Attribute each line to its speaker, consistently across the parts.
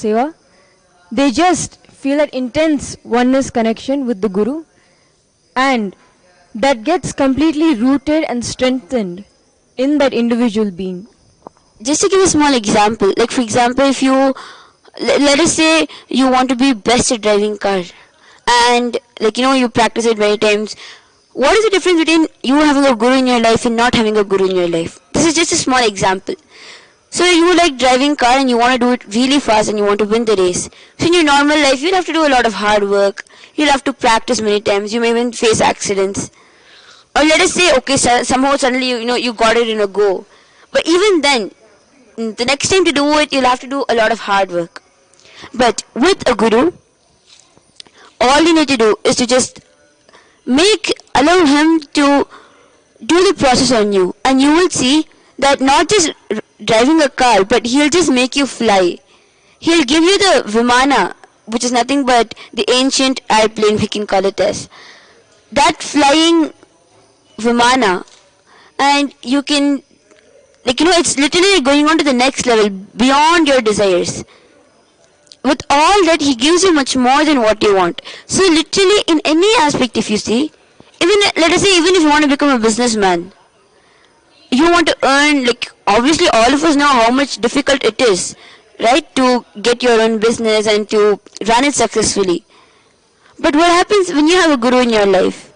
Speaker 1: seva, they just feel that intense oneness connection with the Guru, and that gets completely rooted and strengthened in that individual being.
Speaker 2: Just to give a small example, like for example, if you let us say you want to be best at driving car, and you practice it many times. What is the difference between you having a guru in your life and not having a guru in your life? This is just a small example. So you like driving car and you want to do it really fast and you want to win the race. So in your normal life, you'll have to do a lot of hard work. You'll have to practice many times. You may even face accidents. Or let us say, okay, somehow suddenly you got it in a go. But even then, the next time to do it, you'll have to do a lot of hard work. But with a guru, all you need to do is to just allow him to do the process on you, and you will see that not just driving a car, but he'll just make you fly. He'll give you the Vimana, which is nothing but the ancient airplane, we can call it as. That flying Vimana, and you can, it's literally going on to the next level, beyond your desires. With all that, he gives you much more than what you want. So literally in any aspect, if you see, even let us say, even if you want to become a businessman, you want to earn, obviously all of us know how much difficult it is, right, to get your own business and to run it successfully. But what happens when you have a guru in your life?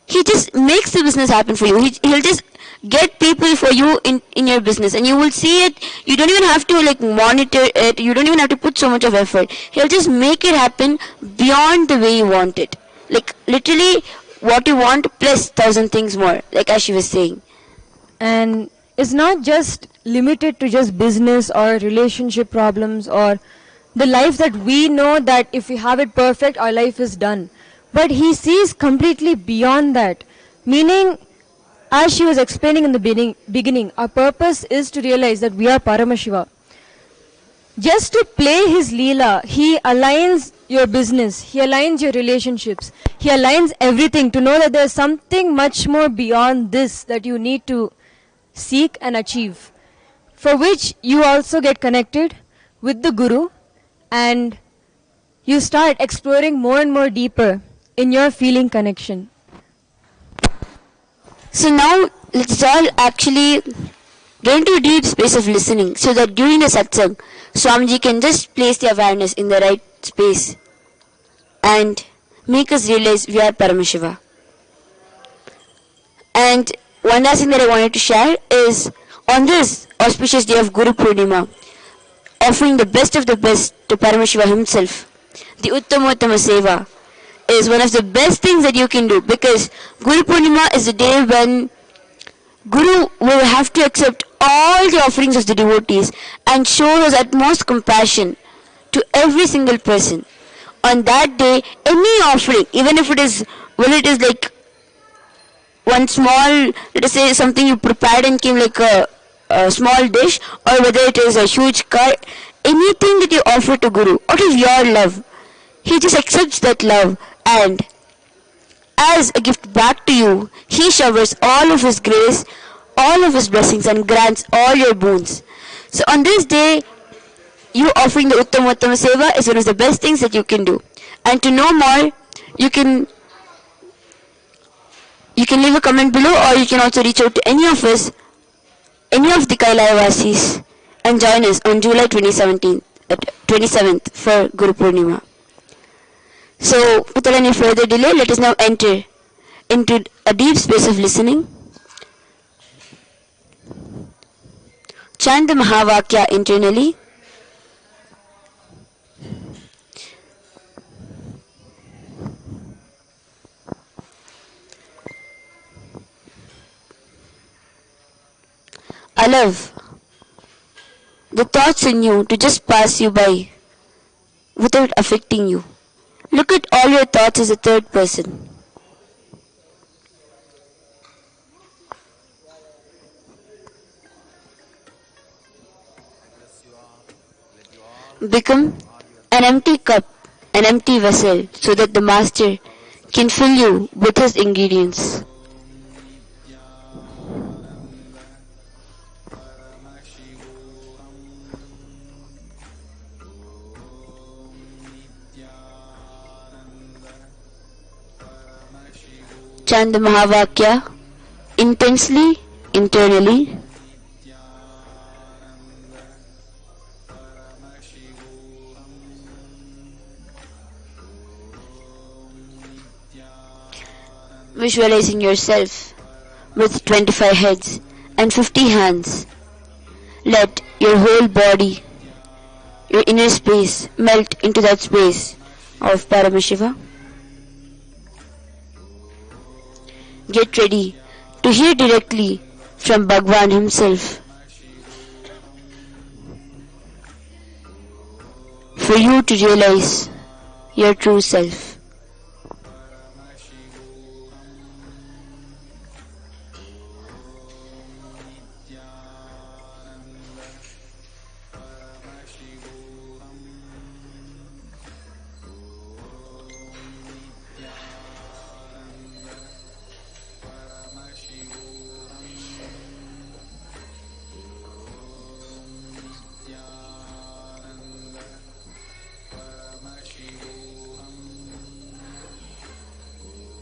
Speaker 2: He just makes the business happen for you. He'll just get people for you in your business, and you will see it. You don't even have to monitor it. You don't even have to put so much of effort. He'll just make it happen beyond the way you want it. Literally what you want plus 1,000 things more, like as she was saying.
Speaker 1: And it's not just limited to just business or relationship problems or the life that we know that if we have it perfect, our life is done. But he sees completely beyond that. Meaning, as she was explaining in the beginning, our purpose is to realize that we are Paramashiva. Just to play his Leela, he aligns your business, he aligns your relationships, he aligns everything to know that there's something much more beyond this that you need to seek and achieve, for which you also get connected with the Guru, and you start exploring more and more deeper in your feeling connection.
Speaker 2: So now let's all actually get into a deep space of listening, so that during the satsang, Swamiji can just place the awareness in the right space and make us realize we are Paramashiva. And one last thing that I wanted to share is, on this auspicious day of Guru Purnima, offering the best of the best to Paramashiva himself, the Uttamottama Seva is one of the best things that you can do, because Guru Purnima is the day when Guru will have to accept all the offerings of the devotees and show his utmost compassion to every single person. On that day, any offering, even if it is, one small, let us say something you prepared and came like a small dish, or whether it is a huge car, anything that you offer to Guru out of your love, he just accepts that love, and as a gift back to you, he showers all of his grace, all of his blessings, and grants all your boons. So on this day, you offering the Uttamottama Seva is one of the best things that you can do. And to know more, you can leave a comment below, or you can also reach out to any of us, any of the Kailaya-vasis, and join us on July 27th for Guru Purnima. So without any further delay, let us now enter into a deep space of listening. Chant the Mahavakya internally. Allow the thoughts in you to just pass you by without affecting you. Look at all your thoughts as a third person. Become an empty cup, an empty vessel, so that the Master can fill you with his ingredients. chant the Mahavakya intensely, internally. Visualizing yourself with 25 heads and 50 hands. Let your whole body, your inner space, melt into that space of Paramashiva. Get ready to hear directly from Bhagwan himself. For you to realize your true self.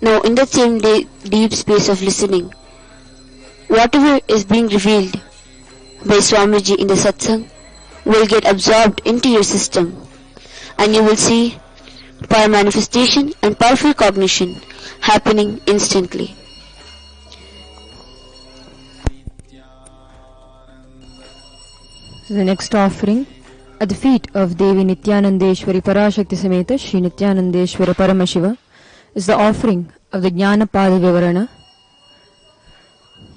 Speaker 2: Now, in that same deep space of listening, whatever is being revealed by Swamiji in the satsang will get absorbed into your system, and you will see power manifestation and powerful cognition happening instantly.
Speaker 1: The next offering at the feet of Devi Nithyanandeshwari Parashakti Sameta Shri Nithyanandeshwara Paramashiva is the offering of the Jnanapada Vivarana.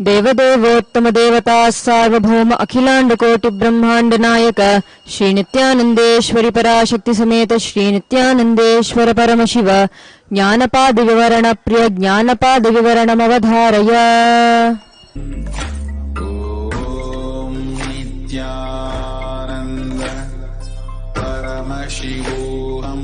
Speaker 1: देवदेवोत्तम देवता सार्वभौम अखिलांड कोटि ब्रह्मांड नायक श्री नित्यानंदेश्वरी पराशक्ति समेत श्री नित्यानंदेश्वर परमशिव ज्ञानपाद विवरण प्रिय ज्ञानपाद विवरणमवधारय।
Speaker 3: ओम नित्यानंद परमशिवोहम।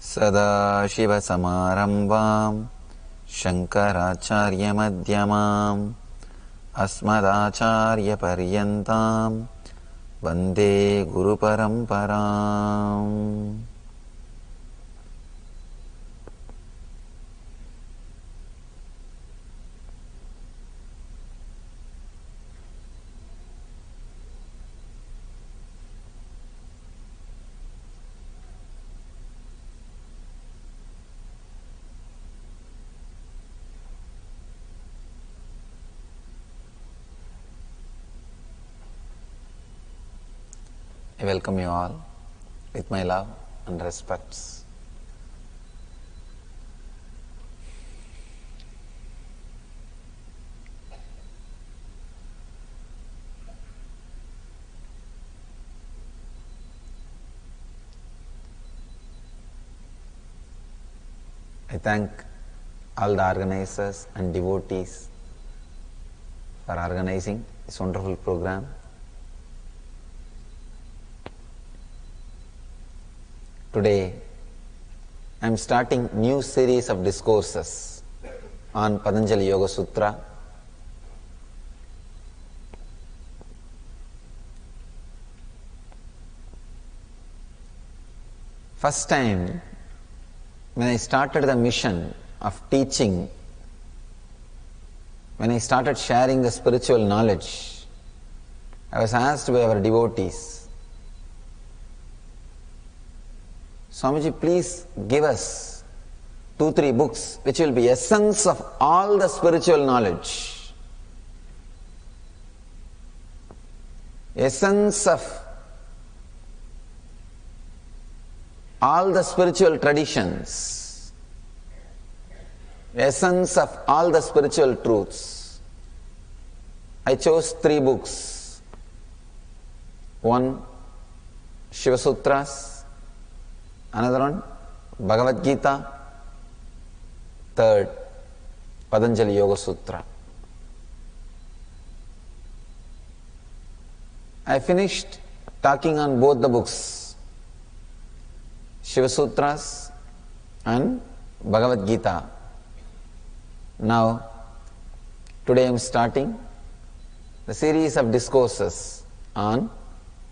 Speaker 3: सदाशिवसमारम्भां शङ्कराचार्यमध्यमाम् अस्मदाचार्यपर्यन्तां वन्दे गुरुपरम्पराम्। I welcome you all with my love and respects. I thank all the organizers and devotees for organizing this wonderful program. Today, I am starting new series of discourses on Patanjali Yoga Sutra. First time, when I started the mission of teaching when I started sharing the spiritual knowledge, I was asked by our devotees, Swamiji, please give us 2-3 books which will be essence of all the spiritual knowledge. Essence of all the spiritual traditions. Essence of all the spiritual truths. I chose 3 books. One, Shiva Sutras. Another one, Bhagavad Gita. Third, Patanjali Yoga Sutra. I finished talking on both the books, Shiva Sutras and Bhagavad Gita. Now, today I am starting the series of discourses on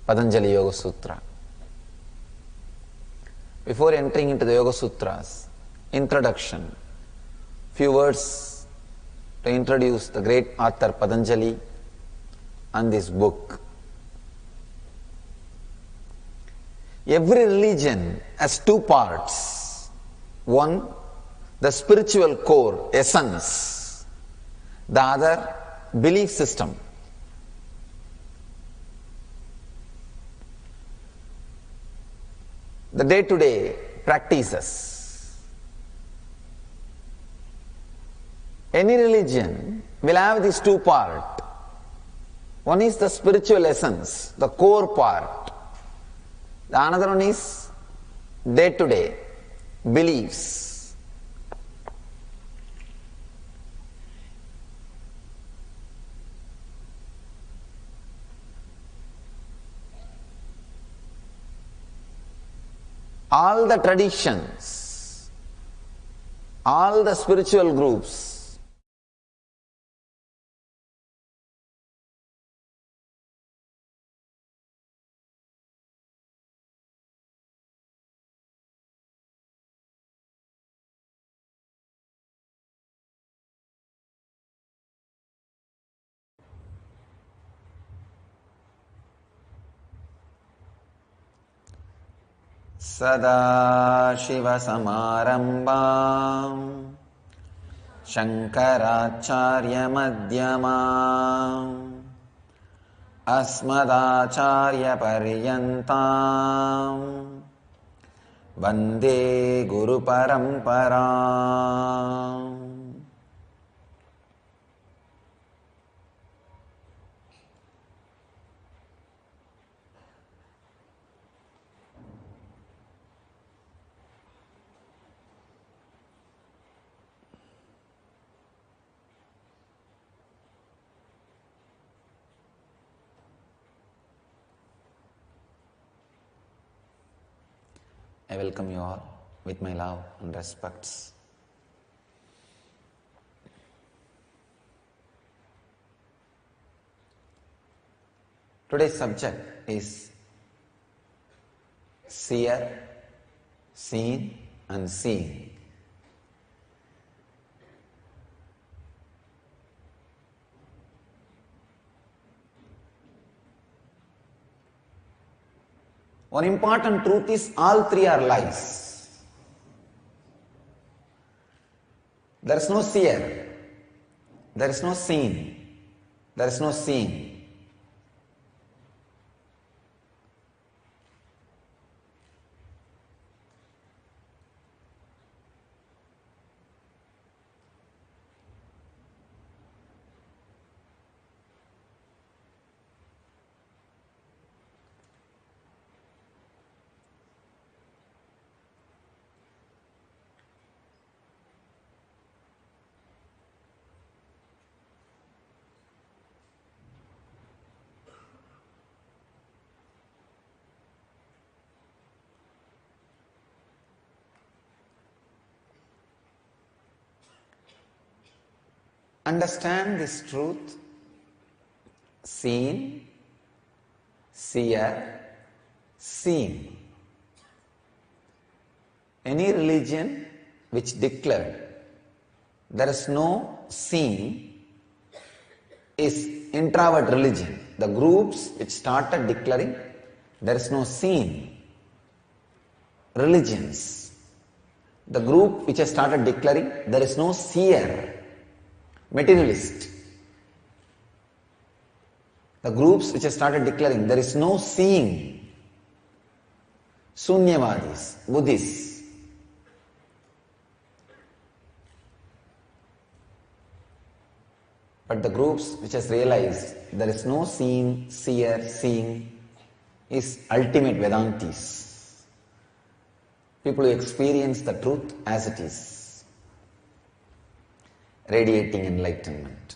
Speaker 3: Patanjali Yoga Sutra. Before entering into the Yoga Sutras, introduction, few words to introduce the great author Patanjali and this book. Every religion has 2 parts. One, the spiritual core, essence. The other, belief system. The day-to-day practices. Any religion will have these 2 parts. One is the spiritual essence, the core part. The another one is day-to-day beliefs. All the traditions, all the spiritual groups Sadashivasamarambam Shankaracharya-madhyamam Asmadacharya-paryantam Vande Guru-paramparam. I welcome you all with my love and respects. Today's subject is seer, seen and seeing. One important truth is all 3 are lies. There is no seer, there is no seen, there is no seeing. Understand this truth, seen, seer, seen. Any religion which declared there is no seen, is introvert religion. The groups which started declaring there is no seen. Religions. The group which has started declaring there is no seer. Materialist. The groups which have started declaring there is no seeing. Sunyavadis, Buddhists. But the groups which has realized there is no seeing, seer, seeing is ultimate Vedantis. People who experience the truth as it is. Radiating enlightenment.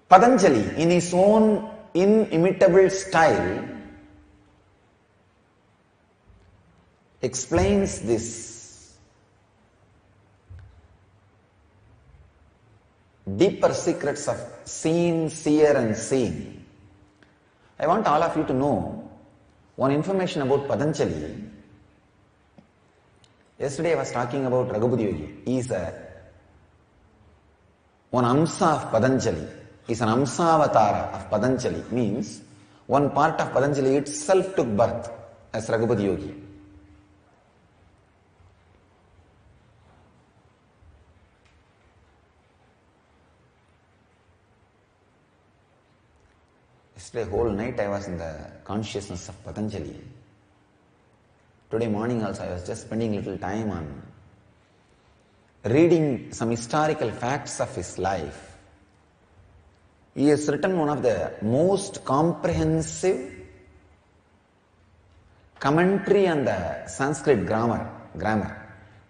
Speaker 3: Patanjali, in his own inimitable style, explains this deeper secrets of seen, seer and seen. I want all of you to know one information about Patanjali. Yesterday I was talking about Raghupada Yogi. He is one Amsa of Patanjali. He is an Amsavatara of Patanjali. Means one part of Patanjali itself took birth as Raghupada Yogi. Yesterday whole night I was in the consciousness of Patanjali. Today morning also I was just spending little time on reading some historical facts of his life. He has written one of the most comprehensive commentary on the Sanskrit grammar.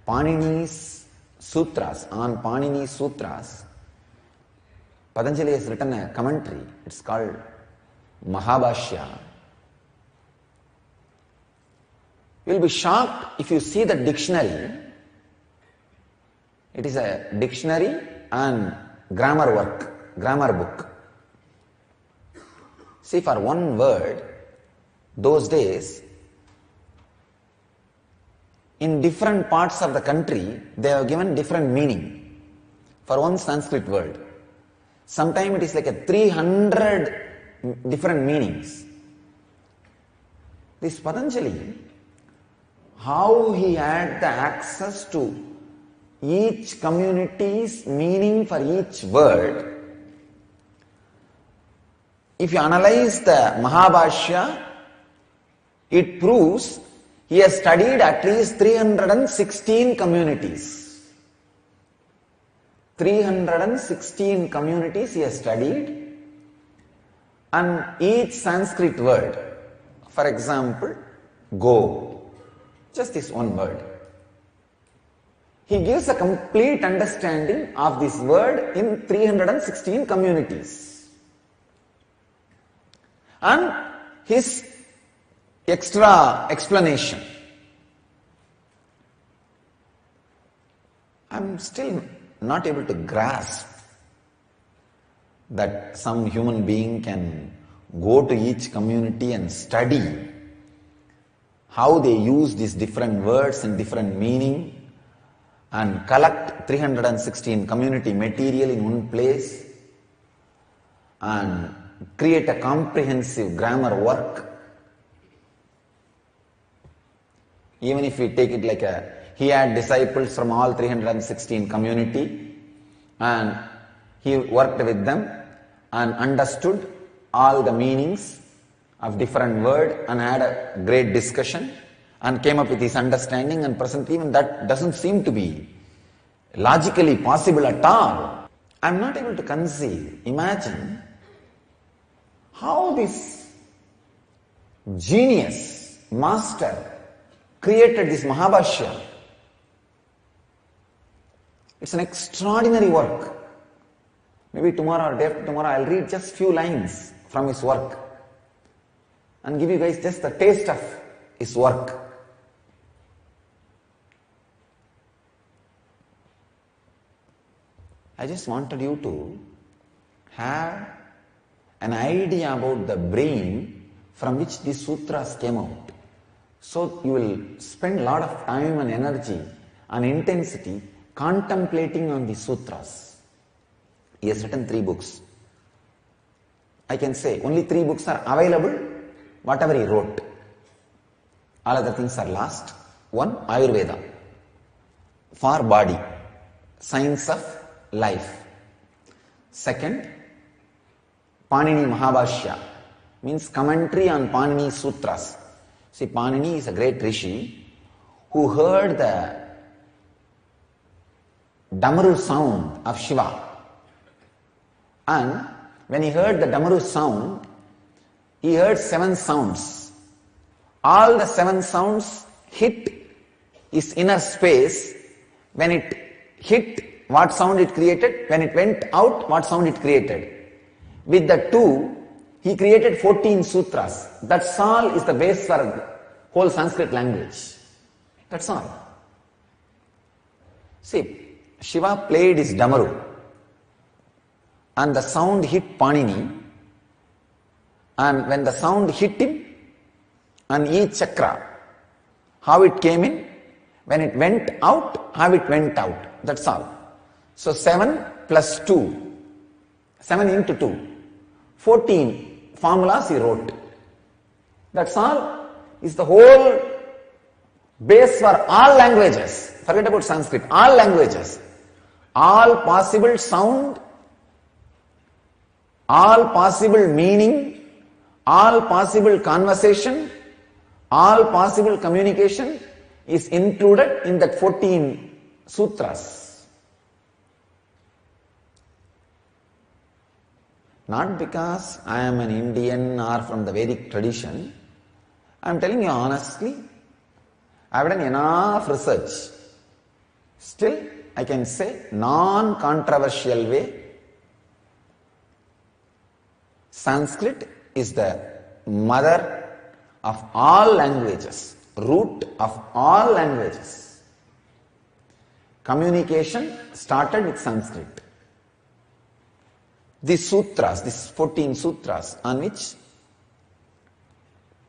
Speaker 3: Panini's Sutras, on Panini's Sutras. Patanjali has written a commentary. It's called Mahabhashya. You will be shocked if you see the dictionary. It is a dictionary and grammar work, grammar book. See, for one word, those days, in different parts of the country, they have given different meaning for one Sanskrit word. Sometimes it is like a 300 different meanings. This Patanjali, how he had the access to each community's meaning for each word. If you analyze the Mahabhashya, it proves he has studied at least 316 communities. 316 communities he has studied, and each Sanskrit word, for example, go, just this one word. He gives a complete understanding of this word in 316 communities. And his extra explanation. I am still not able to grasp that some human being can go to each community and study how they use these different words and different meaning and collect 316 community material in one place and create a comprehensive grammar work. Even if we take it like he had disciples from all 316 community and he worked with them and understood all the meanings of different words and had a great discussion and came up with his understanding, and presently even that doesn't seem to be logically possible at all. I am not able to conceive, imagine how this genius, master created this Mahabhashya. It's an extraordinary work. Maybe tomorrow or day after tomorrow I'll read just few lines from his work and give you guys just a taste of his work. I just wanted you to have an idea about the brain from which these sutras came out. So you will spend a lot of time and energy and intensity contemplating on the sutras. He has written 3 books. I can say only 3 books are available, whatever he wrote. All other things are lost. 1, Ayurveda, for body, science of life. 2nd, Panini Mahabhashya, means commentary on Panini Sutras. See, Panini is a great rishi who heard the Damaru sound of Shiva. And when he heard the Damaru sound, he heard 7 sounds. All the 7 sounds hit his inner space. When it hit, what sound it created? When it went out, what sound it created? With the 2, he created 14 sutras. That's all is the base for the whole Sanskrit language. That's all. See, Shiva played his Damaru and the sound hit Panini, and when the sound hit him and each chakra, how it came in, when it went out, how it went out. That's all. So 7 plus 2, 7 into 2, 14 formulas he wrote. That's all is the whole base for all languages. Forget about Sanskrit, all languages. All possible sound, all possible meaning, all possible conversation, all possible communication is included in that 14 sutras. Not because I am an Indian or from the Vedic tradition. I am telling you honestly, I have done enough research. Still, I can say non-controversial way, Sanskrit is the mother of all languages, root of all languages. Communication started with Sanskrit. These sutras, these 14 sutras on which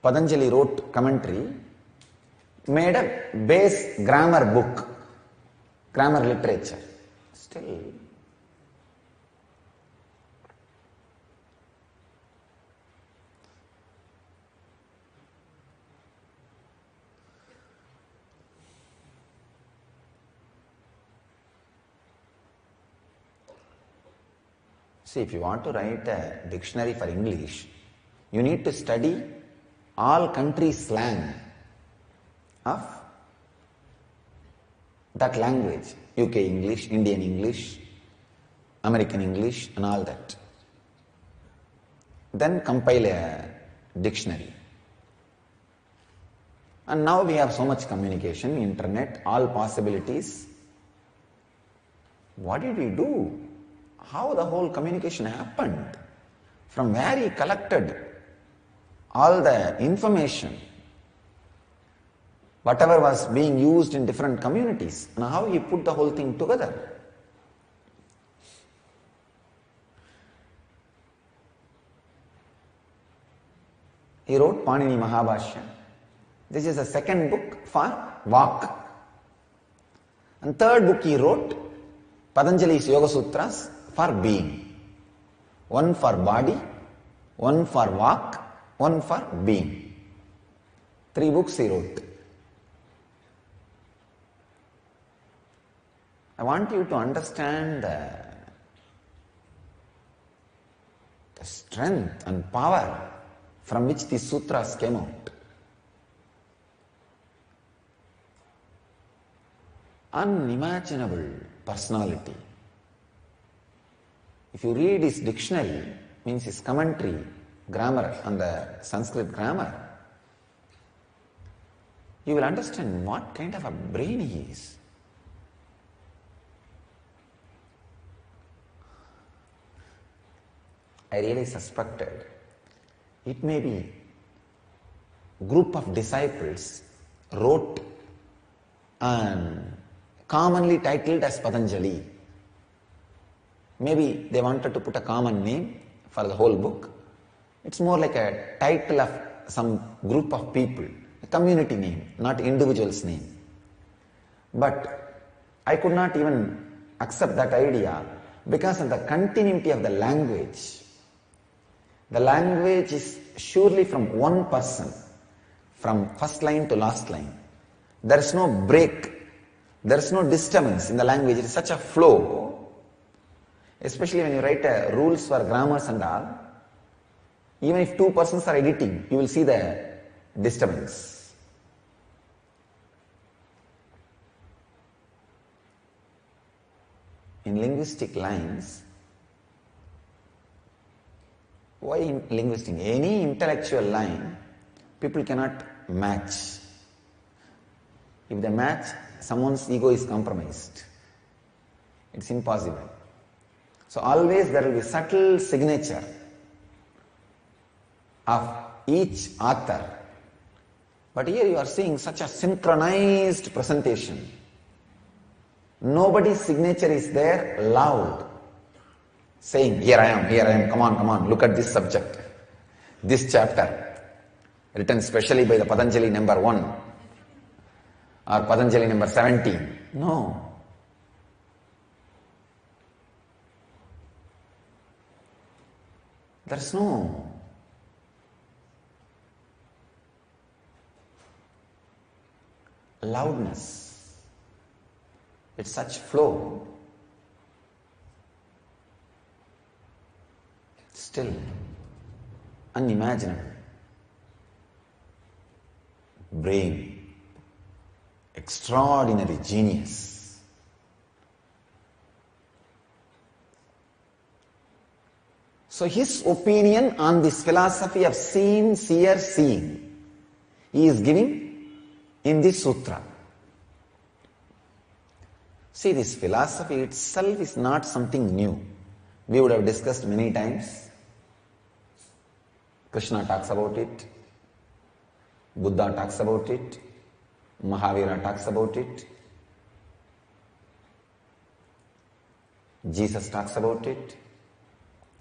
Speaker 3: Patanjali wrote commentary, made a base grammar book, grammar literature. Still, see, if you want to write a dictionary for English, you need to study all country slang of that language. UK English, Indian English, American English and all that. Then compile a dictionary. And now we have so much communication, internet, all possibilities. What did we do? How the whole communication happened? From where he collected all the information, whatever was being used in different communities, and how he put the whole thing together. He wrote Panini Mahabhashya. This is the 2nd book for Vak. And 3rd book he wrote, Patanjali's Yoga Sutras, for being. 1 for body, 1 for Vak, 1 for being. 3 books he wrote. I want you to understand the strength and power from which these sutras came out. Unimaginable personality. If you read his dictionary, means his commentary, grammar on the Sanskrit grammar, you will understand what kind of a brain he is. I really suspected it may be group of disciples wrote and commonly titled as Patanjali. Maybe they wanted to put a common name for the whole book. It's more like a title of some group of people a community name, not individual's name. But I could not even accept that idea because of the continuity of the language. The language is surely from one person, from first line to last line. There is no break, there is no disturbance in the language. It is such a flow, especially when you write rules for grammars and all. Even if two persons are editing, you will see the disturbance. In linguistic lines, why in linguistic? Any intellectual line, people cannot match. If they match, someone's ego is compromised. It's impossible. So always there will be subtle signature of each author. But here you are seeing such a synchronized presentation. Nobody's signature is there loud, saying, here I am, come on, look at this subject, this chapter, written specially by the Patanjali number 1 or Patanjali number 17. No. There's no loudness. It's such flow. Still unimaginable. Brain, extraordinary genius. So his opinion on this philosophy of seen, seer, seeing, he is giving in this sutra. See, this philosophy itself is not something new. We would have discussed many times. Krishna talks about it. Buddha talks about it. Mahavira talks about it. Jesus talks about it.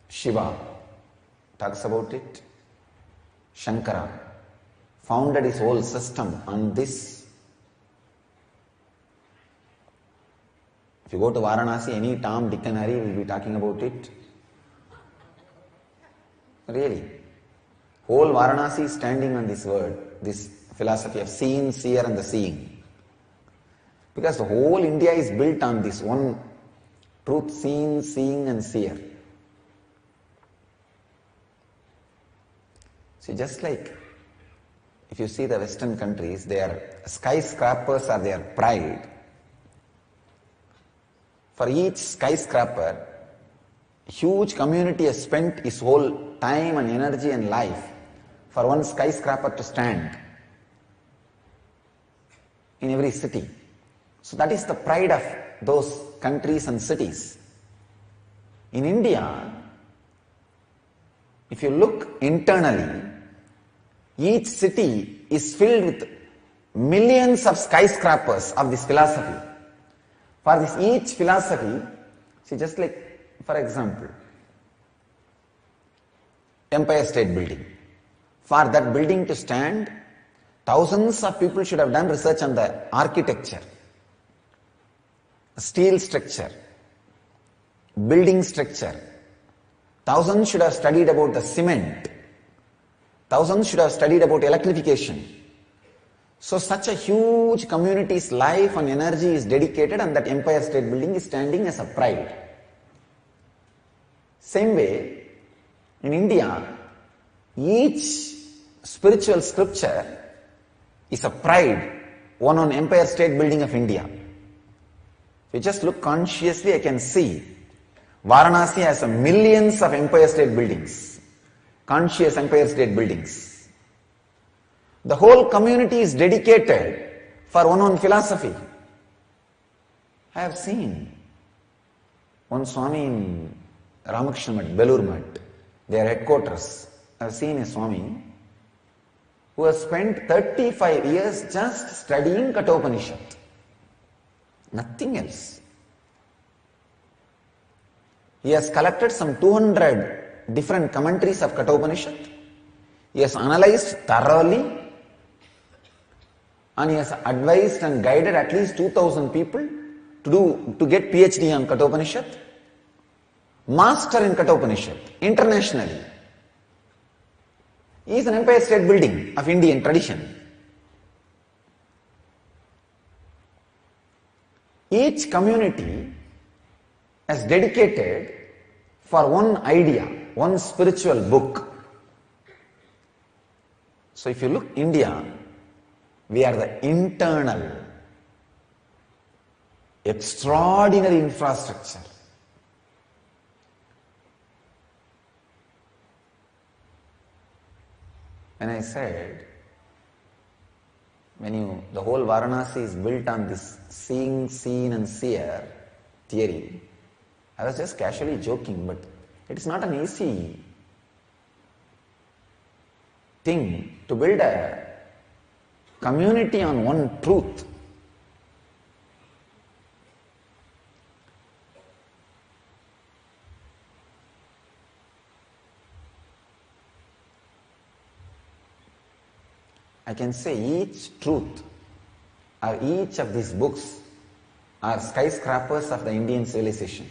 Speaker 3: Shiva talks about it. Shankara founded his whole system on this. If you go to Varanasi, any Tom, Dick and Harry will be talking about it. Really. Whole Varanasi is standing on this word, this philosophy of seen, seer and the seeing. Because the whole India is built on this one truth, seen, seeing and seer. See, just like if you see the Western countries, their skyscrapers are their pride. For each skyscraper, huge community has spent its whole time and energy and life for one skyscraper to stand in every city. So that is the pride of those countries and cities. In India, if you look internally, each city is filled with millions of skyscrapers of this philosophy. For this each philosophy, see, just like, for example, Empire State Building. For that building to stand, thousands of people should have done research on the architecture, steel structure, building structure. Thousands should have studied about the cement. Thousands should have studied about electrification. So such a huge community's life and energy is dedicated, and that Empire State Building is standing as a pride. Same way, in India, each spiritual scripture is a pride won on Empire State Building of India. If you just look consciously, I can see Varanasi has millions of Empire State Buildings, conscious Empire State Buildings. The whole community is dedicated for one philosophy. I have seen one Swami in Ramakrishna Mat, Belur Mat, their headquarters. I have seen a Swami who has spent 35 years just studying Kathopanishad. Nothing else. He has collected some 200 different commentaries of Kathopanishad. He has analyzed thoroughly and he has advised and guided at least 2000 people to get PhD on Kathopanishad, master in Kathopanishad, internationally. He is an Empire State Building of Indian tradition. Each community has dedicated for one idea, one spiritual book. So if you look India, we are the internal, extraordinary infrastructure. When I said, the whole Varanasi is built on this seeing, seen and seer theory, I was just casually joking, but it is not an easy thing to build a community on one truth. I can say each truth or each of these books are skyscrapers of the Indian civilization,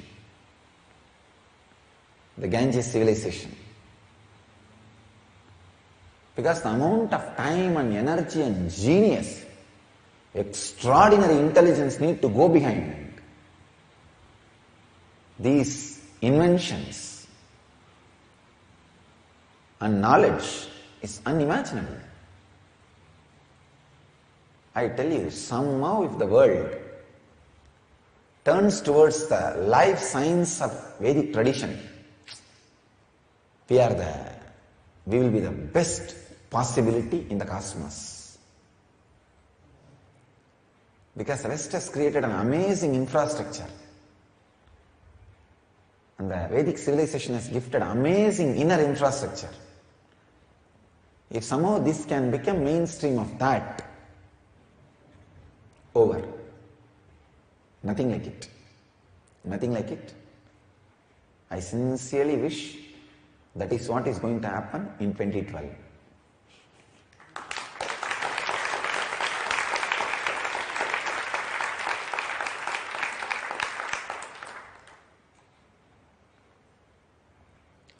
Speaker 3: the Ganges civilization. Because the amount of time and energy and genius, extraordinary intelligence need to go behind these inventions and knowledge is unimaginable. I tell you, somehow if the world turns towards the life science of Vedic tradition, we will be the best possibility in the cosmos. Because the West has created an amazing infrastructure. And the Vedic civilization has gifted amazing inner infrastructure. If somehow this can become mainstream of that, over. Nothing like it. Nothing like it. I sincerely wish that is what is going to happen in 2012.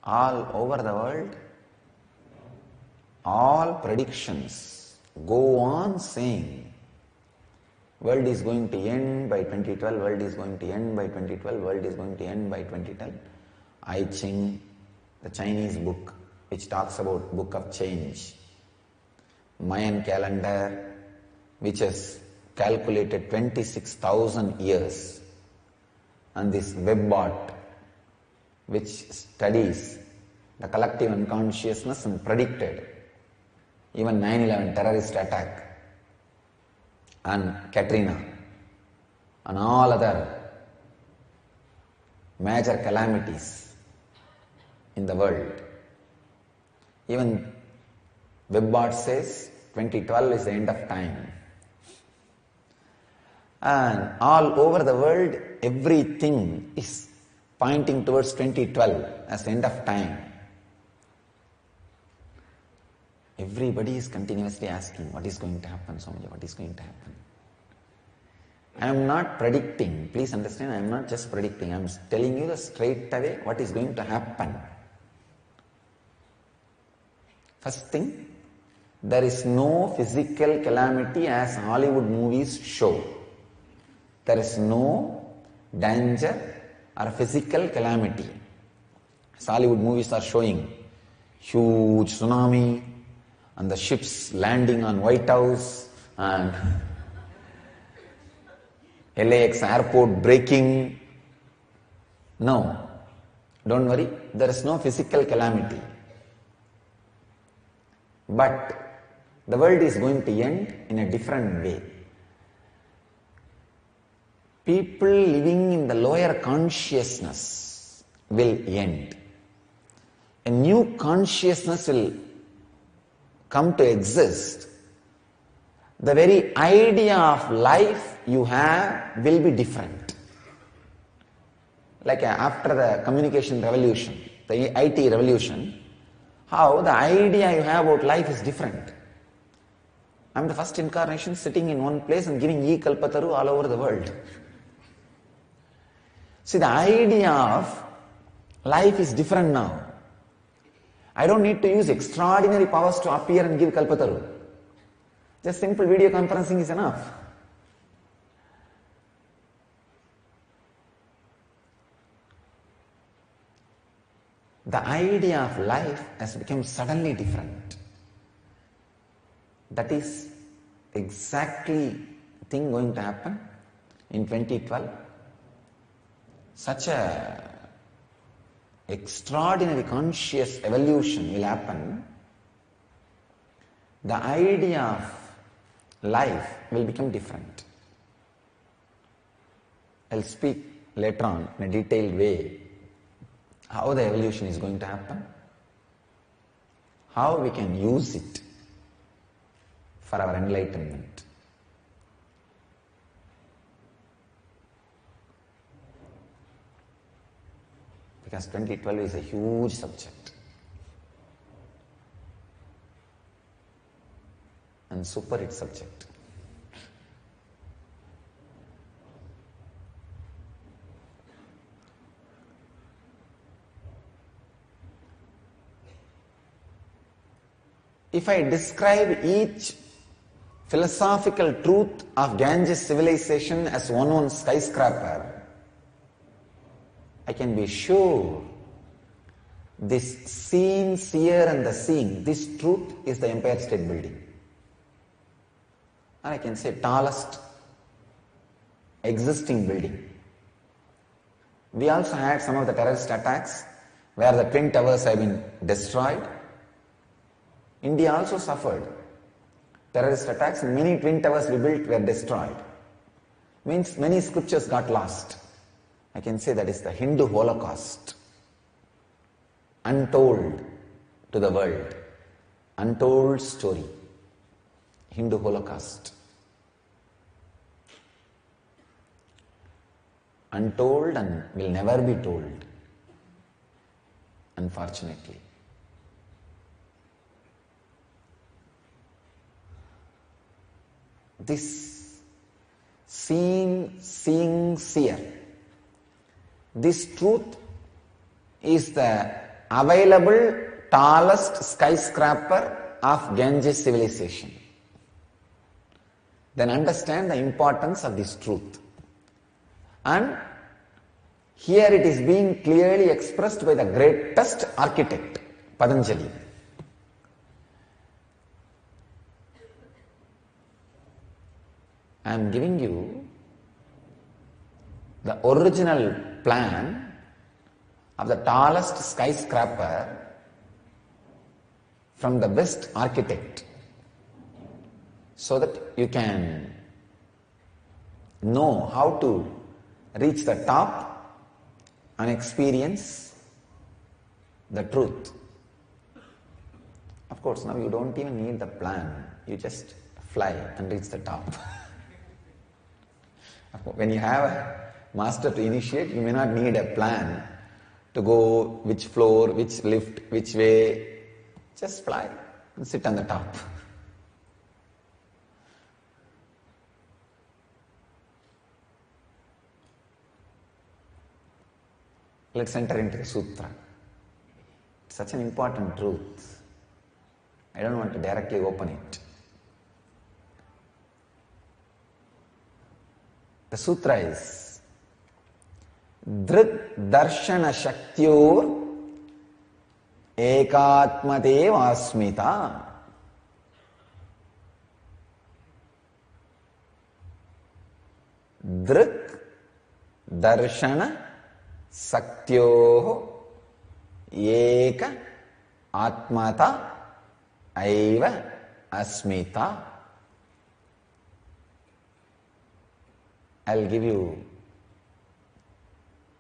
Speaker 3: All over the world, all predictions go on saying world is going to end by 2012, world is going to end by 2012, world is going to end by 2012. I Ching, the Chinese book which talks about book of change, Mayan calendar which has calculated 26,000 years, and this Webbot which studies the collective unconsciousness and predicted even 9/11 terrorist attack and Katrina and all other major calamities in the world. Even Webbot says 2012 is the end of time. And all over the world, everything is pointing towards 2012 as the end of time. Everybody is continuously asking, what is going to happen, Swamiji, what is going to happen? I am not predicting, please understand, I am not just predicting, I am telling you the straight away what is going to happen. First thing, there is no physical calamity as Hollywood movies show. There is no danger or physical calamity. As Hollywood movies are showing, huge tsunami, and the ships landing on White House, and LAX airport breaking. No, don't worry, there is no physical calamity. But the world is going to end in a different way. People living in the lower consciousness will end. A new consciousness will come to exist. The very idea of life you have will be different. Like after the communication revolution, the IT revolution, how the idea you have about life is different. I'm the first incarnation sitting in one place and giving e-kalpataru all over the world. See, the idea of life is different now. I don't need to use extraordinary powers to appear and give kalpataru. Just simple video conferencing is enough. The idea of life has become suddenly different. That is exactly thing going to happen in 2012. Such a extraordinary conscious evolution will happen. The idea of life will become different. I'll speak later on in a detailed way how the evolution is going to happen, how we can use it for our enlightenment. Because 2012 is a huge subject and super hit subject. If I describe each philosophical truth of Ganges civilization as one skyscraper, I can be sure this seen, seer and the seeing, this truth is the Empire State Building. Or I can say tallest existing building. We also had some of the terrorist attacks where the twin towers have been destroyed. India also suffered terrorist attacks and many twin towers we built were destroyed. Means many scriptures got lost. I can say that is the Hindu Holocaust, untold to the world, untold story, Hindu Holocaust. Untold and will never be told, unfortunately. This seeing, seer, this truth is the available tallest skyscraper of Ganges civilization. Then understand the importance of this truth. And here it is being clearly expressed by the greatest architect, Patanjali. I am giving you the original plan of the tallest skyscraper from the best architect so that you can know how to reach the top and experience the truth. Of course, now you don't even need the plan, you just fly and reach the top. When you have a master to initiate, you may not need a plan to go which floor, which lift, which way. Just fly and sit on the top. Let's enter into the sutra. It's such an important truth. I don't want to directly open it. The sutra is Drik Darshana Shaktyor Ekatmadev Asmita. Drik Darshana Saktyo Eka Atmata Aiva Asmita. I'll give you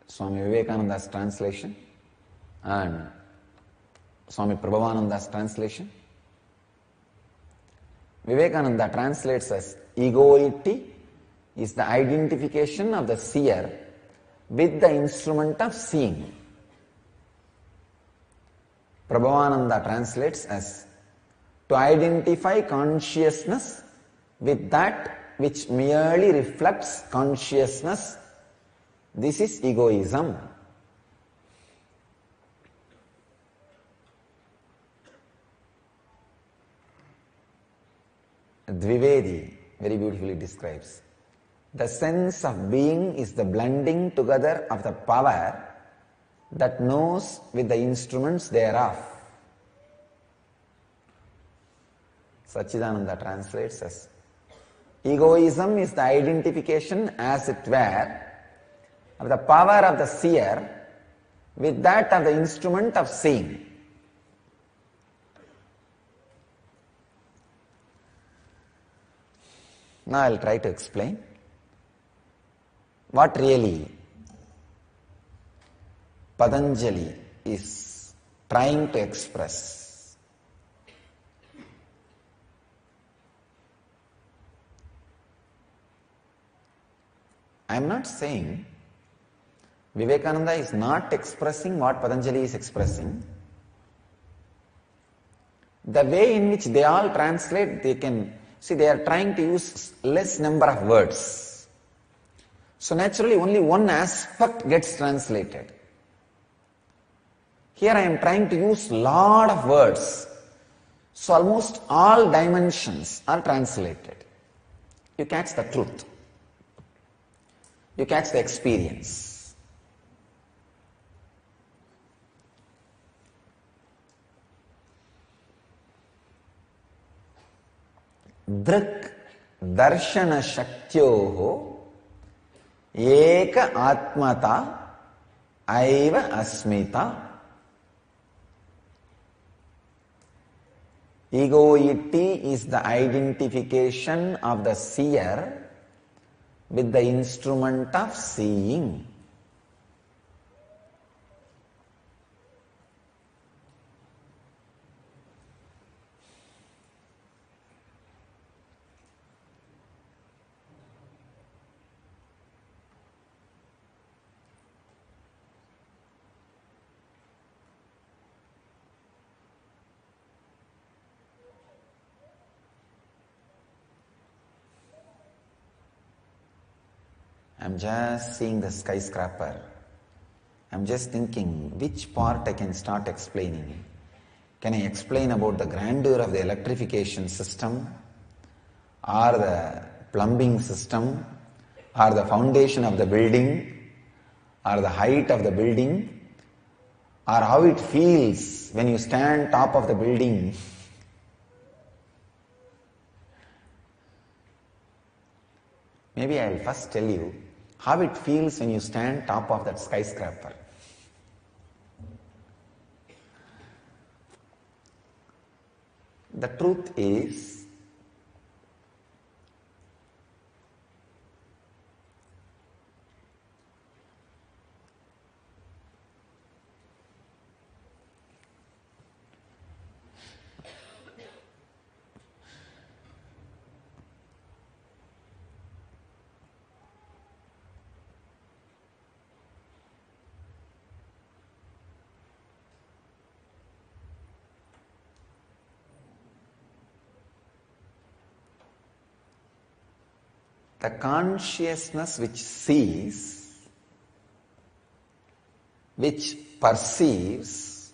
Speaker 3: Swami Vivekananda's translation and Swami Prabhavananda's translation. Vivekananda translates as egoity is the identification of the seer with the instrument of seeing. Prabhavananda translates as to identify consciousness with that which merely reflects consciousness. This is egoism. Dvivedi very beautifully describes. The sense of being is the blending together of the power that knows with the instruments thereof. Sachidananda translates as, egoism is the identification, as it were, of the power of the seer with that of the instrument of seeing. Now I will try to explain what really Patanjali is trying to express. I am not saying Vivekananda is not expressing what Patanjali is expressing. The way in which they all translate, they are trying to use less number of words. So naturally only one aspect gets translated. Here I am trying to use lot of words. So almost all dimensions are translated. You catch the truth. You catch the experience. Drik darshana shaktyoho eka atmata aiva asmita. Egoity is the identification of the seer with the instrument of seeing. I'm just seeing the skyscraper. I'm just thinking which part I can start explaining. Can I explain about the grandeur of the electrification system, or the plumbing system, or the foundation of the building, or the height of the building, or how it feels when you stand top of the building? Maybe I'll first tell you how it feels when you stand top of that skyscraper. The truth is, the consciousness which sees, which perceives,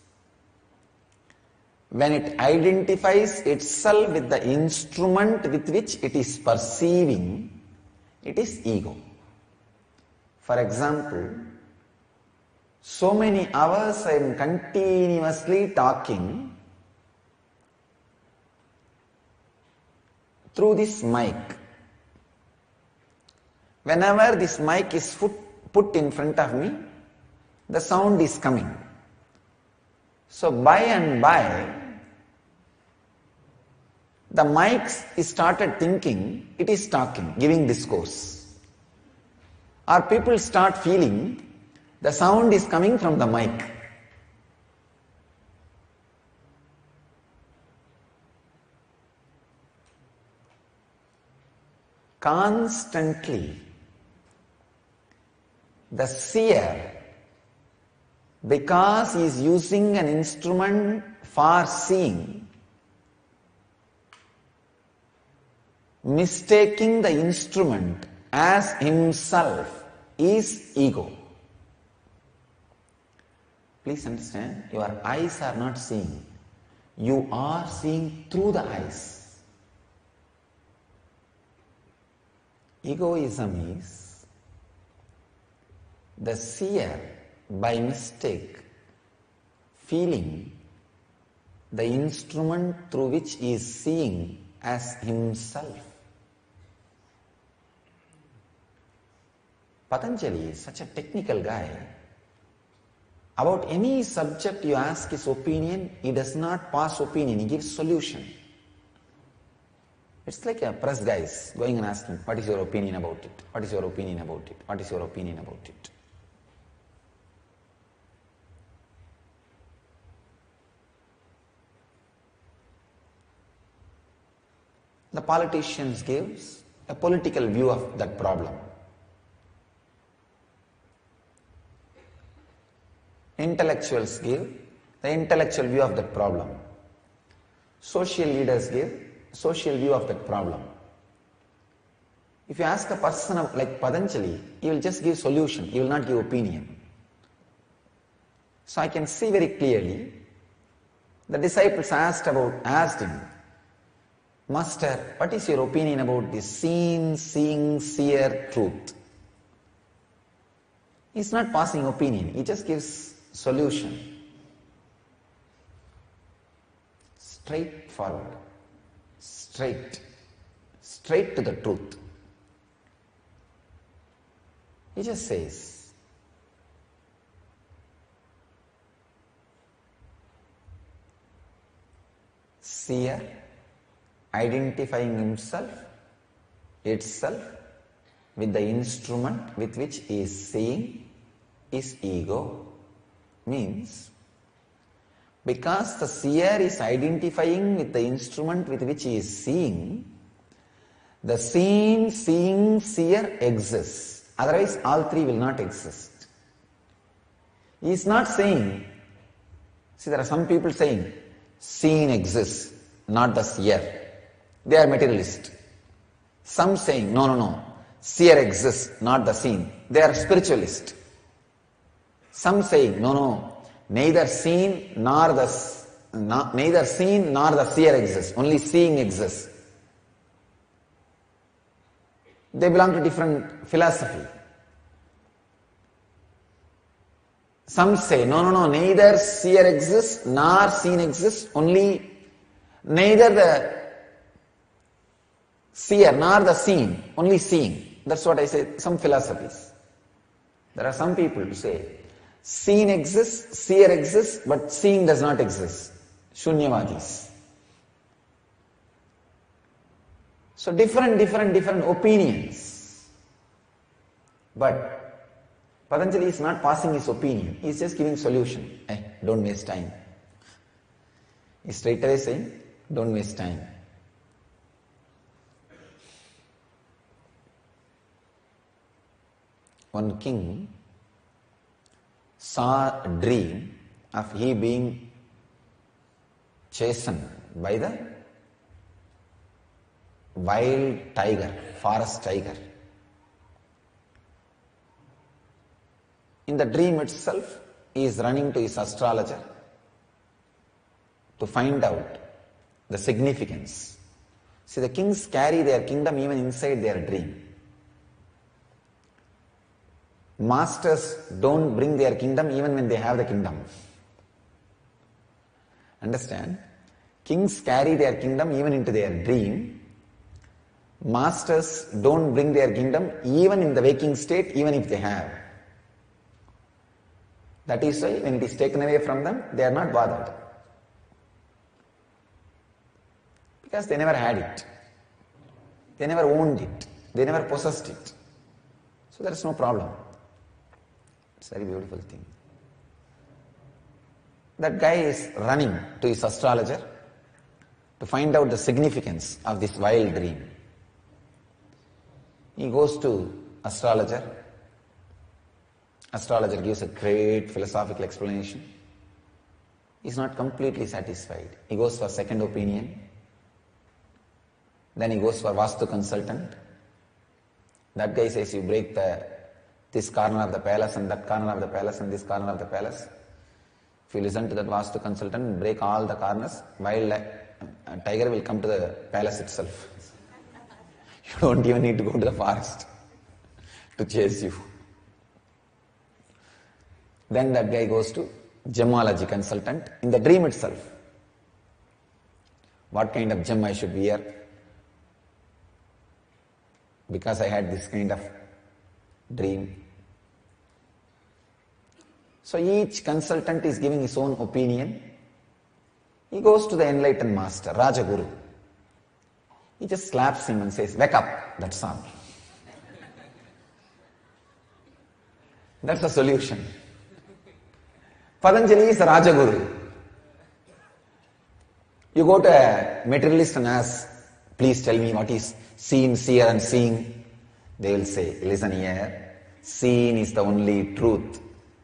Speaker 3: when it identifies itself with the instrument with which it is perceiving, it is ego. For example, so many hours I am continuously talking through this mic. Whenever this mic is put in front of me, the sound is coming. So by and by, the mic is started thinking it is talking, giving discourse. Or people start feeling the sound is coming from the mic. Constantly, the seer, because he is using an instrument for seeing, mistaking the instrument as himself is ego. Please understand, your eyes are not seeing. You are seeing through the eyes. Egoism is the seer by mistake feeling the instrument through which he is seeing as himself. Patanjali is such a technical guy. About any subject you ask his opinion, he does not pass opinion, he gives solution. It's like a press guys going and asking, what is your opinion about it? What is your opinion about it? What is your opinion about it? The politicians gives a political view of that problem. Intellectuals give the intellectual view of that problem. Social leaders give social view of that problem. If you ask a person like Patanjali, he will just give solution, he will not give opinion. So I can see very clearly, the disciples asked him, Master, what is your opinion about this seen, seeing, seer truth? He is not passing opinion, he just gives solution. Straightforward, straight to the truth. He just says, seer identifying himself, itself, with the instrument with which he is seeing is ego. Means, because the seer is identifying with the instrument with which he is seeing, the seen, seeing, seer exists. Otherwise, all three will not exist. He is not saying, see, there are some people saying, seen exists, not the seer. They are materialist. Some saying, no, seer exists, not the seen. They are spiritualist. Some saying, no, neither seen nor the seer exists, only seeing exists. They belong to different philosophy. Some say, no, neither seer exists nor seen exists, only neither the seer nor the seen, only seeing. That's what I say, some philosophies. There are some people who say, seen exists, seer exists, but seeing does not exist. Shunyavadis. So different opinions. But Patanjali is not passing his opinion, he is just giving solution. Don't waste time. He is straight away saying, don't waste time. One king saw a dream of he being chastened by the wild tiger, forest tiger. In the dream itself, he is running to his astrologer to find out the significance. See, the kings carry their kingdom even inside their dream. Masters don't bring their kingdom even when they have the kingdom. Understand? Kings carry their kingdom even into their dream. Masters don't bring their kingdom even in the waking state, even if they have. That is why when it is taken away from them, they are not bothered. Because they never had it. They never owned it. They never possessed it. So there is no problem. It's a very beautiful thing. That guy is running to his astrologer to find out the significance of this wild dream. He goes to astrologer. Astrologer gives a great philosophical explanation. He is not completely satisfied. He goes for second opinion. Then he goes for Vastu consultant. That guy says you break this corner of the palace and that corner of the palace and this corner of the palace. If you listen to that Vastu consultant, break all the corners, tiger will come to the palace itself. You don't even need to go to the forest to chase you. Then that guy goes to gemology consultant in the dream itself. What kind of gem I should wear? Because I had this kind of dream. So each consultant is giving his own opinion. He goes to the enlightened master, Rajaguru. He just slaps him and says, wake up, that's all. That's the solution. Patanjali is a Rajaguru. You go to a materialist and ask, please tell me what is seen, seer and seeing. They will say, listen here, seen is the only truth.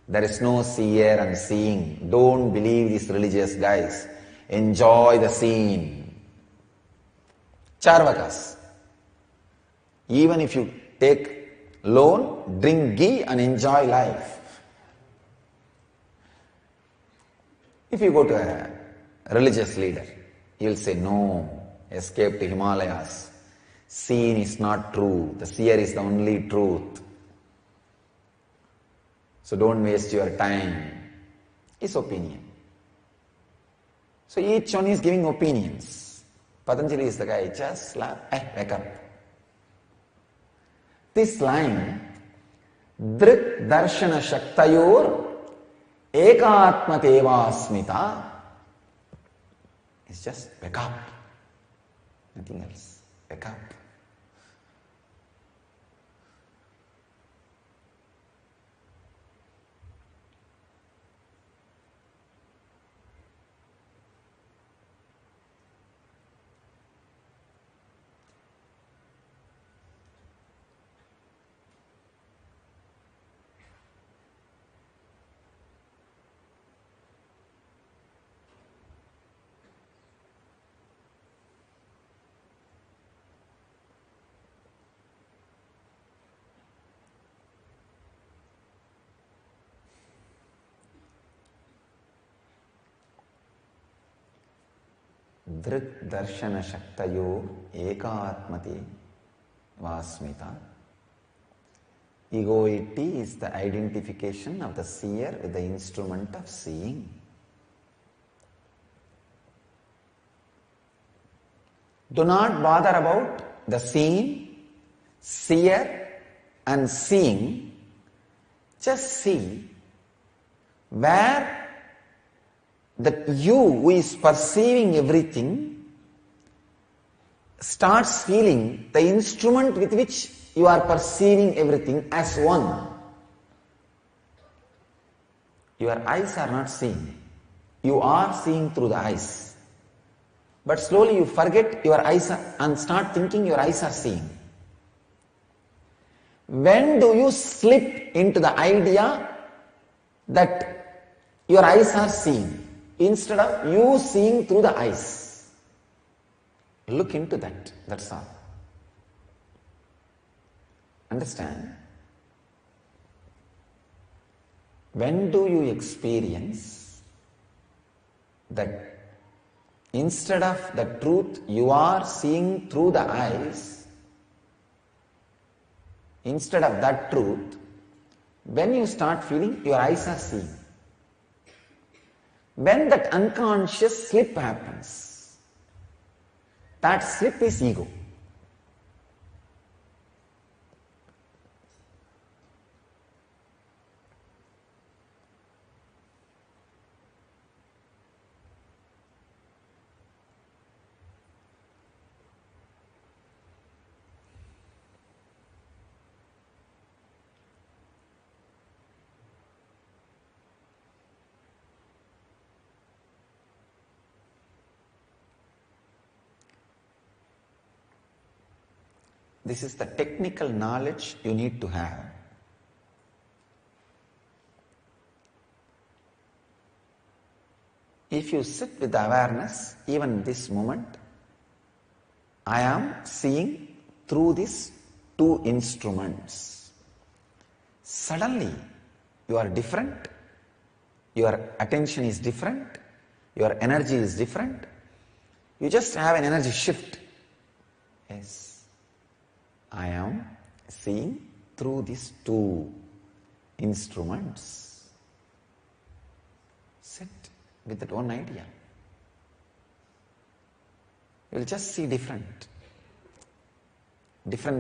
Speaker 3: There is no seer and seeing. Don't believe these religious guys. Enjoy the scene. Charvakas. Even if you take loan, drink ghee and enjoy life. If you go to a religious leader, he will say, no, escape to Himalayas. Seen is not true. The seer is the only truth. So don't waste your time. His opinion. So each one is giving opinions. Patanjali is the guy, just slap, wake up. This line, Drit Darshana Shaktayor Ekatmateva Smita, is just wake up. Nothing else. Wake up. Drit Darshana Shaktayo Ekatmati Vasmita. Egoity is the identification of the seer with the instrument of seeing. Do not bother about the seen, seer and seeing. Just see where that you who is perceiving everything starts feeling the instrument with which you are perceiving everything as one. Your eyes are not seeing. You are seeing through the eyes. But slowly you forget your eyes and start thinking your eyes are seeing. When do you slip into the idea that your eyes are seeing? Instead of you seeing through the eyes. Look into that, that's all. Understand? When do you experience that instead of the truth you are seeing through the eyes, instead of that truth, when you start feeling your eyes are seeing? When that unconscious slip happens, that slip is ego. This is the technical knowledge you need to have. If you sit with the awareness, even this moment, I am seeing through these two instruments. Suddenly, you are different, your attention is different, your energy is different. You just have an energy shift. Yes, I am seeing through these two instruments. Sit with that one idea. You will just see different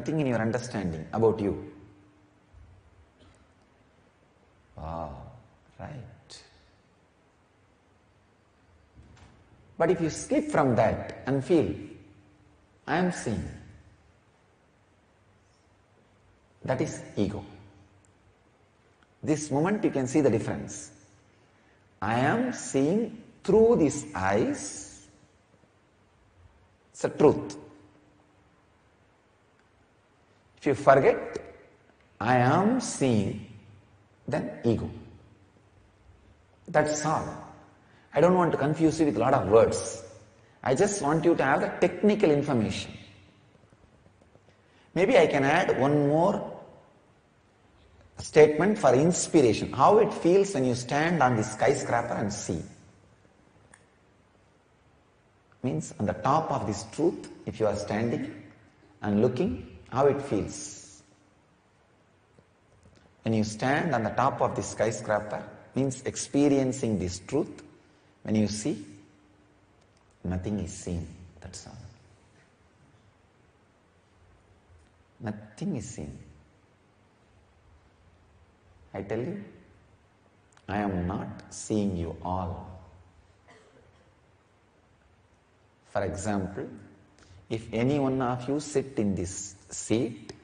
Speaker 3: thing in your understanding about you. Wow, right. But if you slip from that and feel, I am seeing, that is ego. This moment you can see the difference. I am seeing through these eyes. It's a truth. If you forget, I am seeing, then ego. That's all. I don't want to confuse you with a lot of words. I just want you to have the technical information. Maybe I can add one more statement for inspiration. How it feels when you stand on the skyscraper and see. Means on the top of this truth, if you are standing and looking, how it feels. When you stand on the top of the skyscraper, means experiencing this truth. When you see, nothing is seen. That's all. Nothing is seen. I tell you, I am not seeing you all. For example, if any one of you sit in this seat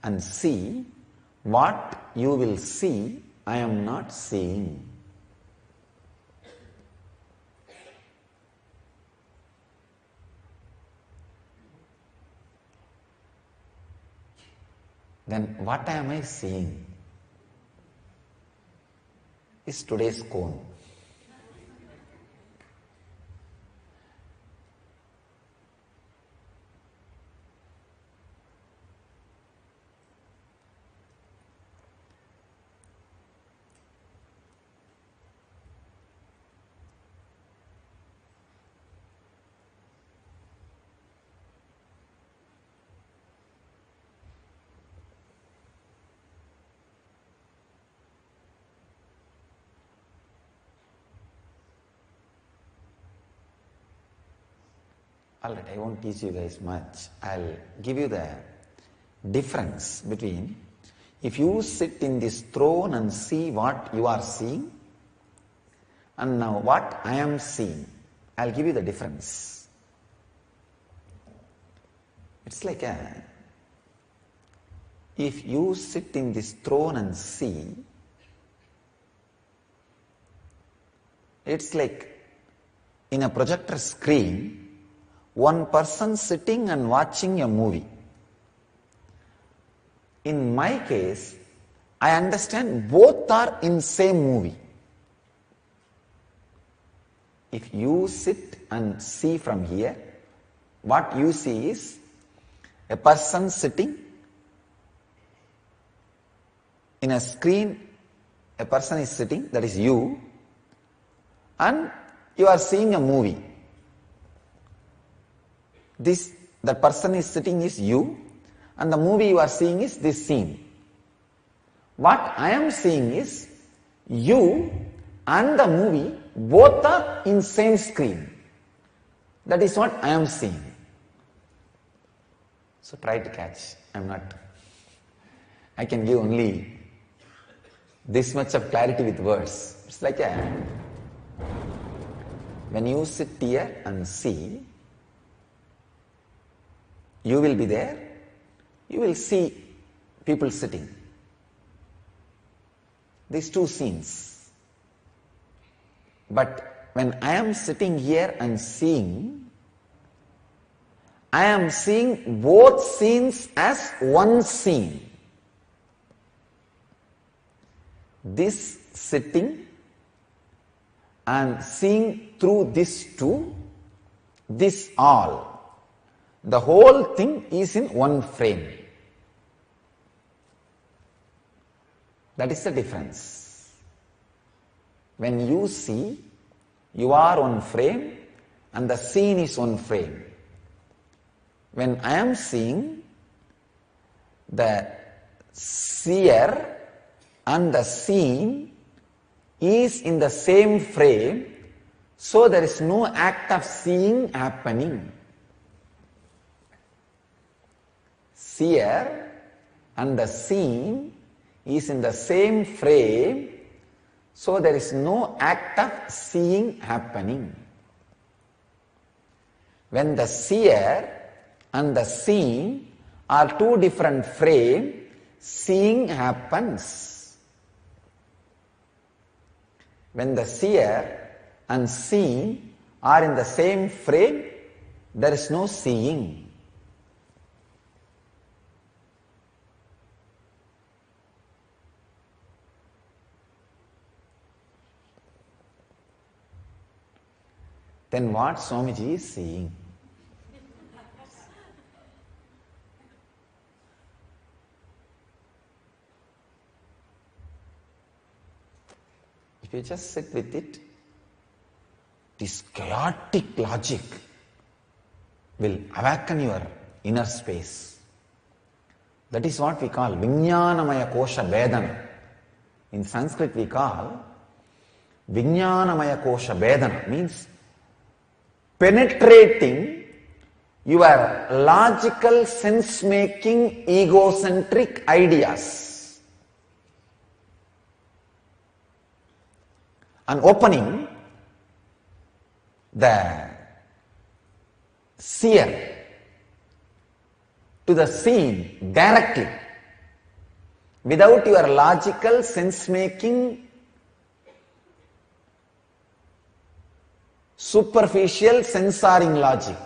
Speaker 3: and see, what you will see, I am not seeing. Then what am I seeing? Is today's cone. Alright, I won't teach you guys much. I'll give you the difference between if you sit in this throne and see what you are seeing and now what I am seeing. I'll give you the difference. It's like if you sit in this throne and see, it's like in a projector screen, one person sitting and watching a movie. In my case, I understand both are in same movie. If you sit and see from here, what you see is a person sitting in a screen, a person is sitting, that is you, and you are seeing a movie. The person is sitting is you, and the movie you are seeing is this scene. What I am seeing is you and the movie both are in same screen. That is what I am seeing. So try to catch. I can give only this much of clarity with words. It's like when you sit here and see, you will be there, you will see people sitting. These two scenes. But when I am sitting here and seeing, I am seeing both scenes as one scene. This sitting and seeing through this two, this all. The whole thing is in one frame. That is the difference. When you see, you are one frame and the scene is one frame. When I am seeing, the seer and the scene is in the same frame, so there is no act of seeing happening. Seer and the scene is in the same frame, so there is no act of seeing happening. When the seer and the scene are two different frames, seeing happens. When the seer and scene are in the same frame, there is no seeing. Then what Swamiji is seeing? If you just sit with it, this chaotic logic will awaken your inner space. That is what we call Vijnanamaya Kosha Vedana. In Sanskrit we call Vijnanamaya Kosha Vedana, means penetrating your logical sense-making egocentric ideas and opening the seer to the scene directly without your logical sense-making superficial censoring logic.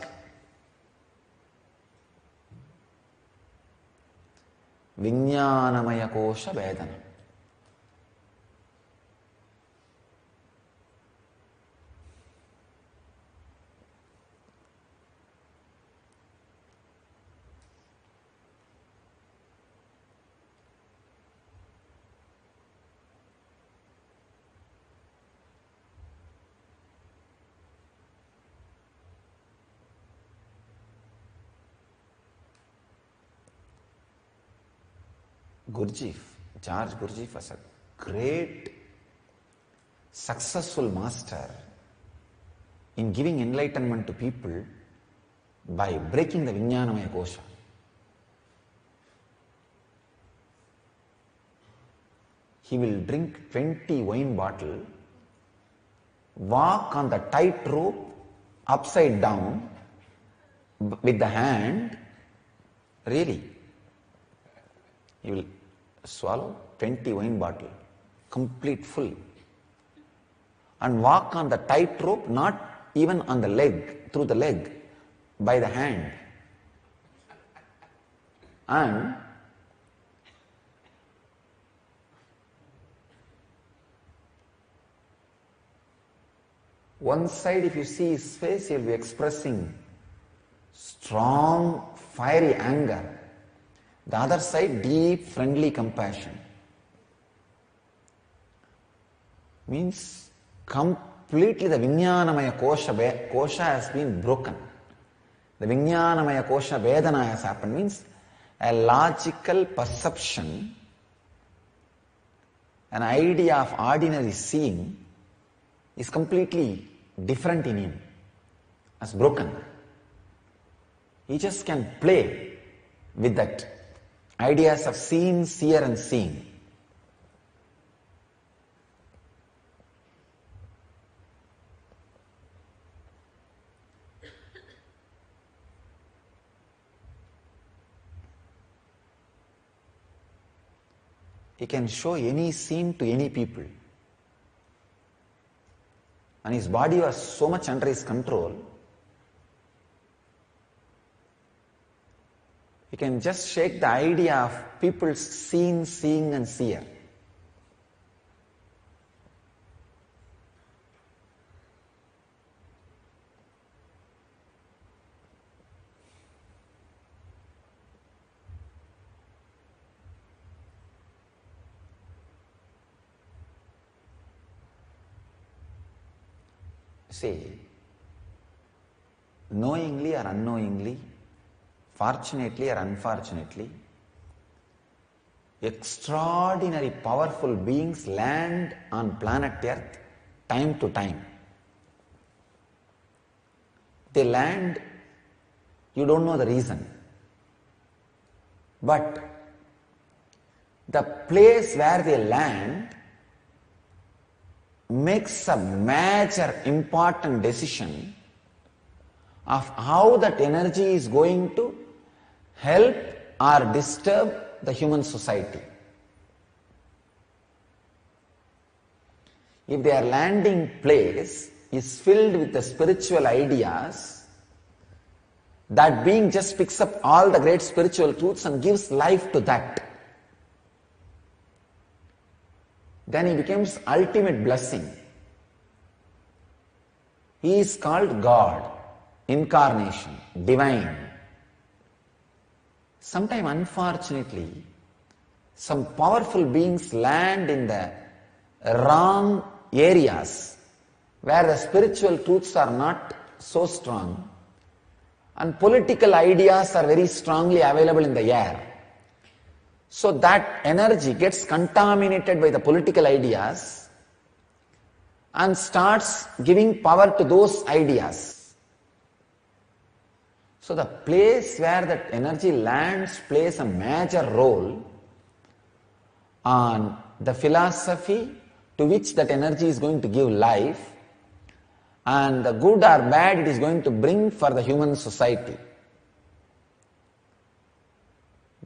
Speaker 3: Vijnanamaya Kosha Vedana. George Gurdjieff was a great, successful master in giving enlightenment to people by breaking the Vijnanamaya Kosha. He will drink 20 wine bottles, walk on the tightrope upside down with the hand, really. He will swallow 20 wine bottles, complete full, and walk on the tightrope, not even on the leg, through the leg, by the hand. And one side, if you see his face, he will be expressing strong, fiery anger. The other side, deep, friendly compassion. Means completely the Vijnanamaya Kosha has been broken. The Vijnanamaya Kosha Vedana has happened. Means a logical perception, an idea of ordinary seeing is completely different in him, has broken. He just can play with that ideas of seen, seer and seeing. He can show any scene to any people. And his body was so much under his control, he can just shake the idea of people's seen, seeing and seer. See, knowingly or unknowingly, fortunately or unfortunately, extraordinary powerful beings land on planet Earth time to time. They land, you don't know the reason. But the place where they land makes a major important decision of how that energy is going to help or disturb the human society. If their landing place is filled with the spiritual ideas, that being just picks up all the great spiritual truths and gives life to that. Then he becomes ultimate blessing. He is called God, incarnation, divine. Sometime unfortunately, some powerful beings land in the wrong areas where the spiritual truths are not so strong and political ideas are very strongly available in the air. So that energy gets contaminated by the political ideas and starts giving power to those ideas. So the place where that energy lands plays a major role on the philosophy to which that energy is going to give life and the good or bad it is going to bring for the human society.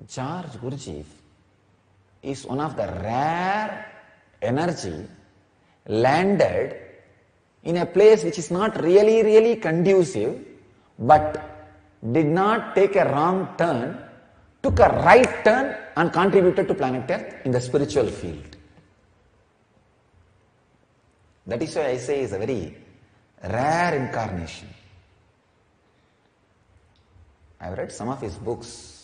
Speaker 3: George Gurdjieff is one of the rare energy landed in a place which is not really conducive, but did not take a wrong turn, took a right turn and contributed to planet Earth in the spiritual field. That is why I say is a very rare incarnation. I have read some of his books.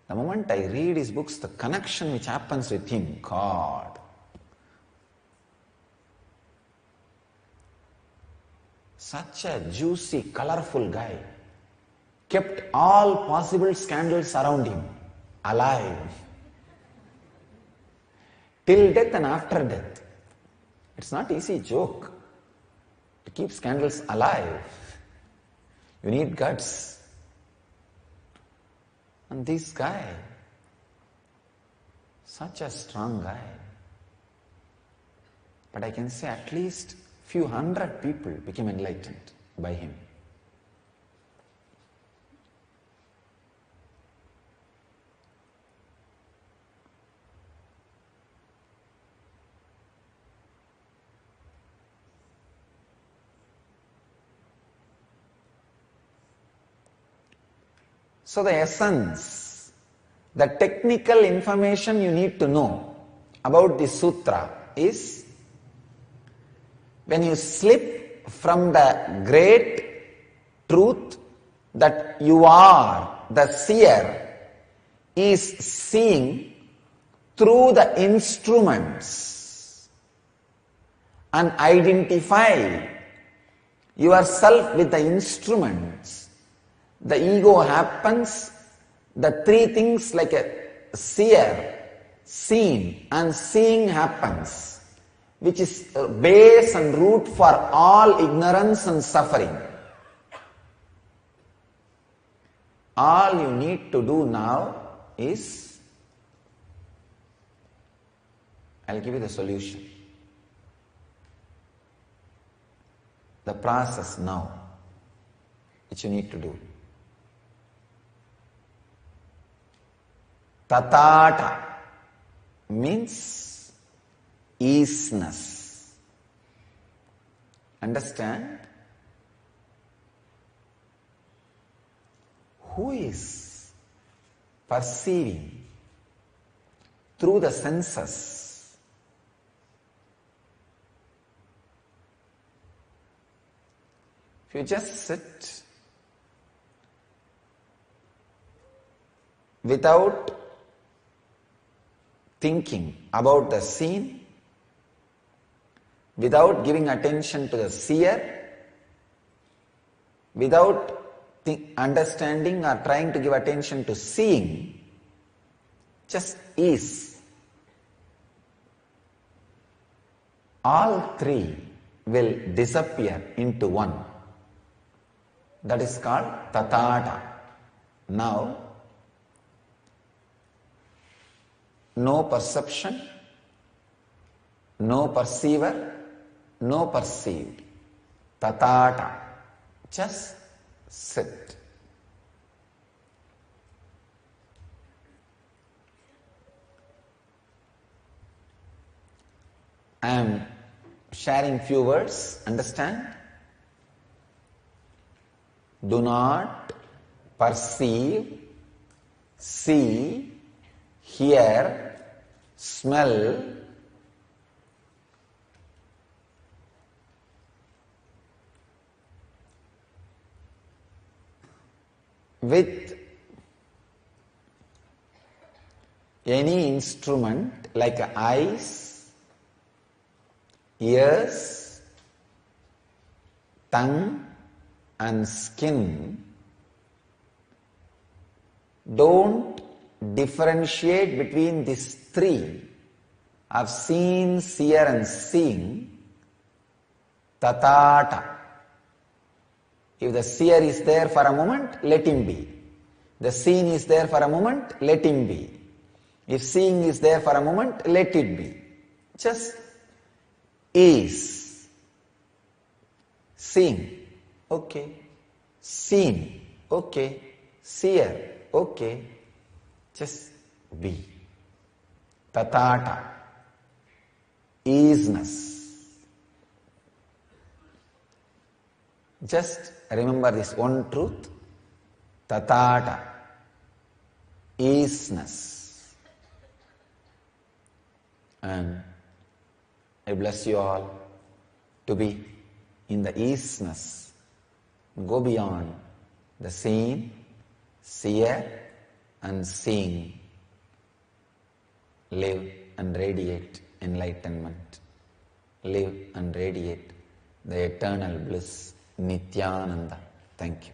Speaker 3: The moment I read his books, the connection which happens with him, God. Such a juicy, colorful guy. Kept all possible scandals around him alive. Till death and after death. It's not easy joke to keep scandals alive. You need guts. And this guy, such a strong guy. But I can say at least few hundred people became enlightened by him. So the essence, the technical information you need to know about this sutra is when you slip from the great truth that you are, the seer is seeing through the instruments and identify yourself with the instruments. The ego happens, the three things like a seer, seen and seeing happens, which is base and root for all ignorance and suffering. All you need to do now is, I'll give you the solution. The process now, which you need to do. Tatata means easiness. Understand? Who is perceiving through the senses? If you just sit without thinking about the scene, without giving attention to the seer, without understanding or trying to give attention to seeing, just is. All three will disappear into one. That is called tatata. Now, no perception, no perceiver, no perceived. Tatata. Just sit. I am sharing few words, understand? Do not perceive, see, hear, smell, with any instrument like eyes, ears, tongue and skin. Don't differentiate between these three of seen, seer and seeing. Tatata. If the seer is there for a moment, let him be. The seen is there for a moment, let him be. If seeing is there for a moment, let it be. Just is. Seeing, okay. Seen, okay. Seer, okay. Just be. Tatata. Isness. Just remember this one truth. Tatata. Isness. And I bless you all to be in the isness. Go beyond the seen, seer and seeing. Live and radiate enlightenment. Live and radiate the eternal bliss. Nithyananda. Thank you.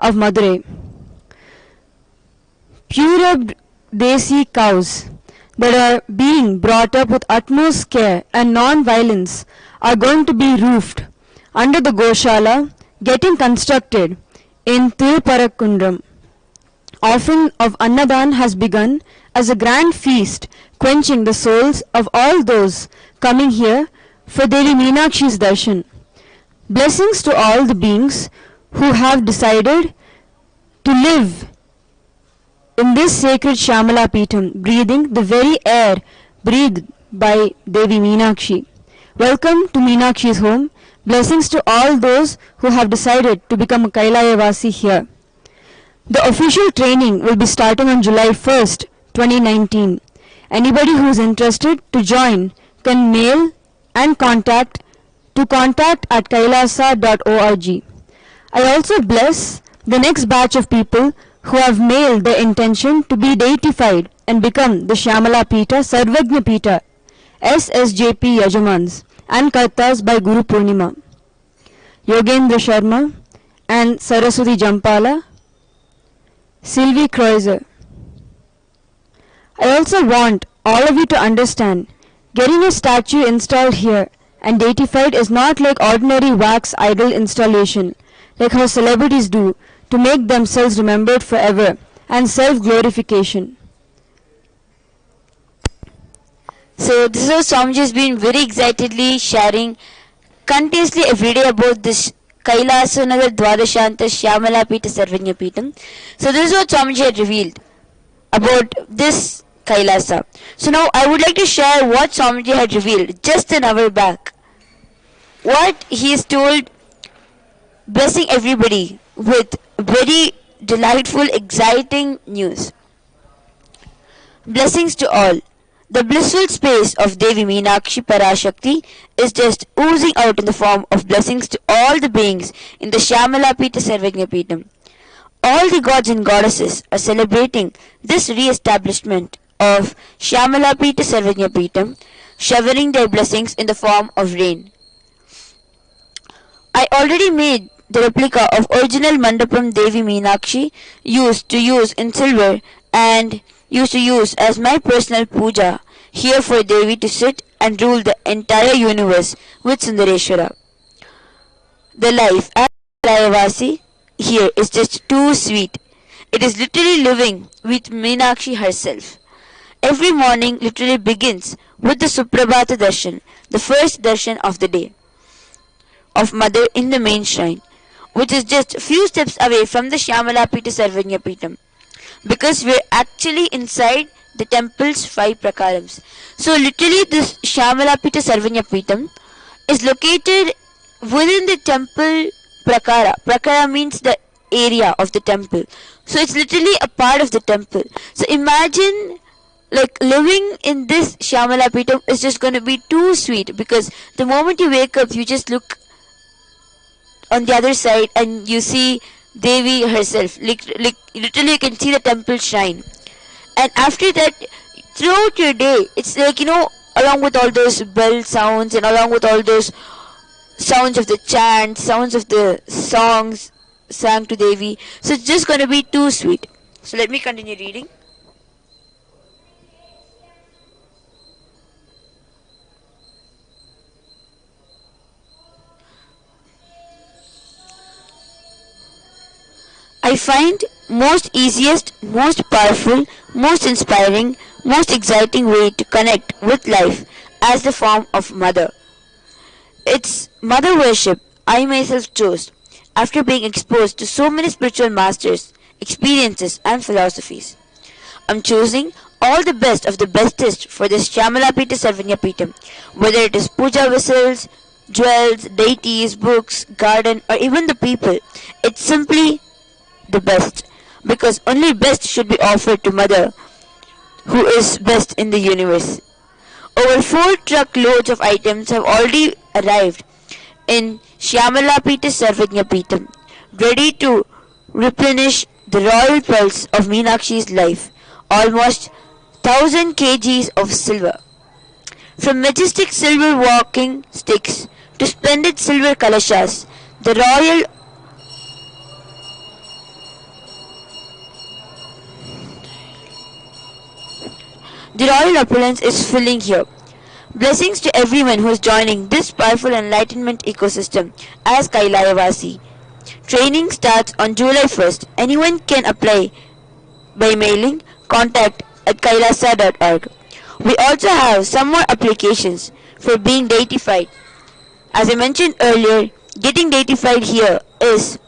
Speaker 1: of Madurai. Purebred desi cows that are being brought up with utmost care and non-violence are going to be roofed under the Goshala getting constructed in Thiruparakundram. Offering of Annadan has begun as a grand feast quenching the souls of all those coming here for Devi Meenakshi's darshan. Blessings to all the beings who have decided to live in this sacred Shamala Peetham, breathing the very air breathed by Devi Meenakshi. Welcome to Meenakshi's home. Blessings to all those who have decided to become a Kailayavasi here. The official training will be starting on July 1st, 2019. Anybody who is interested to join can mail and contact at kailasa.org. I also bless the next batch of people who have mailed their intention to be deified and become the Shamala Pita, Sarvagna Pita, SSJP Yajamans and Kartas by Guru Purnima. Yogendra Sharma and Saraswati Jampala, Sylvie Kreuzer. I also want all of you to understand, getting a statue installed here and deified is not like ordinary wax idol installation, like how celebrities do to make themselves remembered forever and self-glorification.
Speaker 2: So this is how Swamiji has been very excitedly sharing continuously every day about this Kailasanagar Dwadashanta Shyamala Pita Sarvanya Pitam. So this is what Swamiji had revealed about this Kailasa. So now I would like to share what Swamiji had revealed just an hour back. What he has told, blessing everybody with very delightful, exciting news. Blessings to all. The blissful space of Devi Meenakshi Parashakti is just oozing out in the form of blessings to all the beings in the Shyamala Pita Sarvagna Pitam. All the gods and goddesses are celebrating this re-establishment of Shyamala Pita Sarvagna Pitam, showering their blessings in the form of rain. I already made the replica of original Mandapam Devi Meenakshi used to use in silver and used to use as my personal puja here for Devi to sit and rule the entire universe with Sundareshwara. The life as Rayavasi here is just too sweet. It is literally living with Meenakshi herself. Every morning literally begins with the Suprabhata Darshan, the first darshan of the day, of Mother in the main shrine, which is just a few steps away from the Shyamala Pita Sarvanya Pitam, because we're actually inside the temple's 5 prakarams. So literally this Shyamala Pita Sarvanya Pitam is located within the temple prakara. Prakara means the area of the temple. So it's literally a part of the temple. So imagine like living in this Shyamala Pitam is just going to be too sweet, because the moment you wake up you just look on the other side and you see Devi herself. Literally you can see the temple shrine. And after that, throughout your day, it's like, along with all those bell sounds and along with all those sounds of the chant, sounds of the songs sang to Devi. So it's just going to be too sweet. So let me continue reading. I find most easiest, most powerful, most inspiring, most exciting way to connect with life as the form of mother. It's mother worship I myself chose after being exposed to so many spiritual masters, experiences and philosophies. I'm choosing all the best of the bestest for this Shyamala Pita Sarvanya Pitam, whether it is puja vessels, jewels, deities, books, garden or even the people. It's simply the best, because only best should be offered to Mother, who is best in the universe. Over 4 truckloads of items have already arrived in Shyamala Pita Sarvagna Pitam, ready to replenish the royal pulse of Meenakshi's life, almost 1000 kgs of silver. From majestic silver walking sticks to splendid silver kalashas, the royal The royal opulence is filling here. Blessings to everyone who is joining this powerful enlightenment ecosystem as Kailayavasi. Training starts on July 1st. Anyone can apply by mailing contact at kailasa.org. We also have some more applications for being deified. As I mentioned earlier, getting deified here is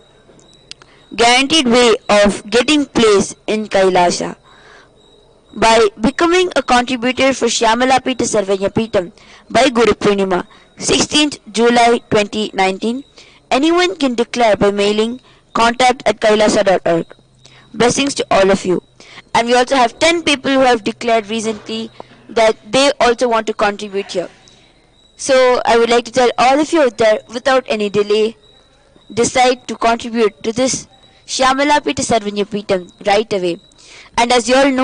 Speaker 2: guaranteed way of getting place in Kailasa. By becoming a contributor for Shyamalapita Sarvanyapitam by Guru Purnima, 16th July 2019, anyone can declare by mailing contact at kailasa.org. Blessings to all of you. And we also have 10 people who have declared recently that they also want to contribute here. So I would like to tell all of you out there, without any delay, decide to contribute to this Shyamalapita Sarvanyapitam right away. And as you all know,